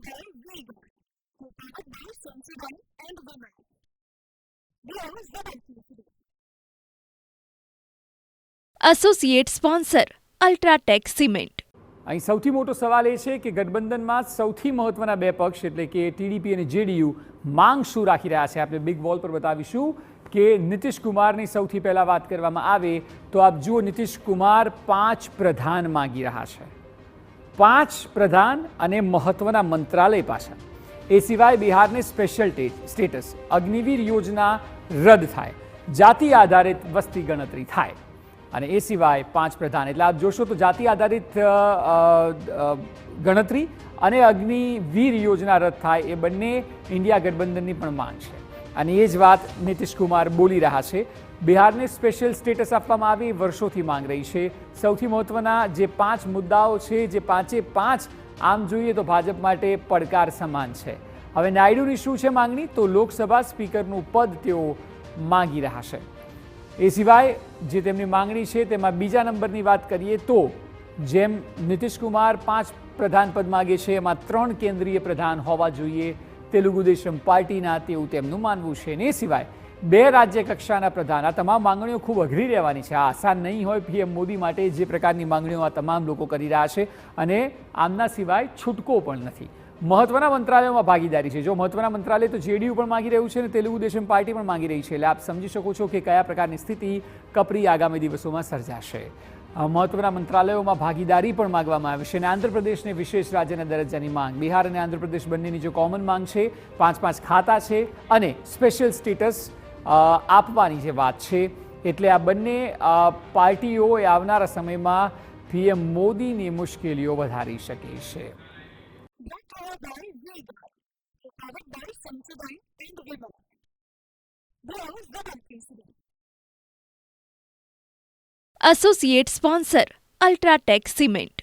by Vega, powered by Sensodyne and Women. We are ZLP. Associate sponsor UltraTech cement. અહીં સૌથી મોટો સવાલ એ છે કે ગઠબંધનમાં સૌથી મહત્વના બે પક્ષ એટલે કે ટીડીપી અને જેડીયુ માંગ શું રાખી રહ્યા છે. આપણે બિગ વોલ પર બતાવીશું કે નીતિશ કુમારની સૌથી પહેલાં વાત કરવામાં આવે તો આપ જુઓ, નીતિશ કુમાર 5 પ્રધાન માંગી રહ્યા છે. 5 પ્રધાન અને મહત્વના મંત્રાલય પાછળ. એ સિવાય બિહારને સ્પેશિયલ સ્ટેટસ, અગ્નિવીર યોજના રદ થાય, જાતિ આધારિત વસ્તી ગણતરી થાય અને એ સિવાય 5 પ્રધાન એટલે આપ જોશો તો જાતિ આધારિત ગણતરી અને અગ્નિવીર યોજના રદ થાય એ બંને ઇન્ડિયા ગઠબંધનની પણ માંગ છે અને એ જ વાત નીતિશ કુમાર બોલી રહ્યા છે. બિહારને સ્પેશિયલ સ્ટેટસ આપવામાં આવે વર્ષોથી માંગ રહી છે. સૌથી મહત્વના જે 5 મુદ્દાઓ છે, જે 5 આમ જોઈએ તો ભાજપ માટે પડકાર સમાન છે. હવે નાયડુની શું છે માંગણી? તો લોકસભા સ્પીકરનું પદ તેઓ માંગી રહ્યા છે. એ સિવાય જે તેમની માંગણી છે તેમાં બીજા નંબરની વાત કરીએ તો જેમ નીતિશ કુમાર 5 પ્રધાન પદ માગે છે એમાં 3 કેન્દ્રીય પ્રધાન હોવા જોઈએ તેલુગુ દેશમ પાર્ટીના, તેવું તેમનું માનવું છે. અને એ સિવાય 2 રાજ્ય કક્ષાના પ્રધાન. આ તમામ માંગણીઓ ખૂબ અઘરી રહેવાની છે. આ આસાન નહીં હોય પીએમ મોદી માટે. જે પ્રકારની માંગણીઓ આ તમામ લોકો કરી રહ્યા છે અને આમના સિવાય છૂટકો પણ નથી. મહત્વના મંત્રાલયોમાં ભાગીદારી છે. જો મહત્વના મંત્રાલય તો જેડીયુ પણ માંગી રહ્યું છે અને તેલુગુ દેશમ પાર્ટી પણ માંગી રહી છે. એટલે આપ સમજી શકો છો કે કયા પ્રકારની સ્થિતિ કપરી આગામી દિવસોમાં સર્જાશે. મહત્વના મંત્રાલયોમાં ભાગીદારી પણ માંગવામાં આવે છે અને આંધ્રપ્રદેશને વિશેષ રાજ્યના દરજ્જાની માંગ. બિહાર અને આંધ્રપ્રદેશ બંનેની જો કોમન માંગ છે, 5 ખાતા છે અને સ્પેશિયલ સ્ટેટસ આપવાની જે વાત છે. એટલે આ બંને પાર્ટીઓ આવનારા સમયમાં પીએમ મોદીની મુશ્કેલીઓ વધારી શકે છે. Powered by Vega, powered by Sensodyne and Women. We are ZLP. Associate sponsor UltraTech cement.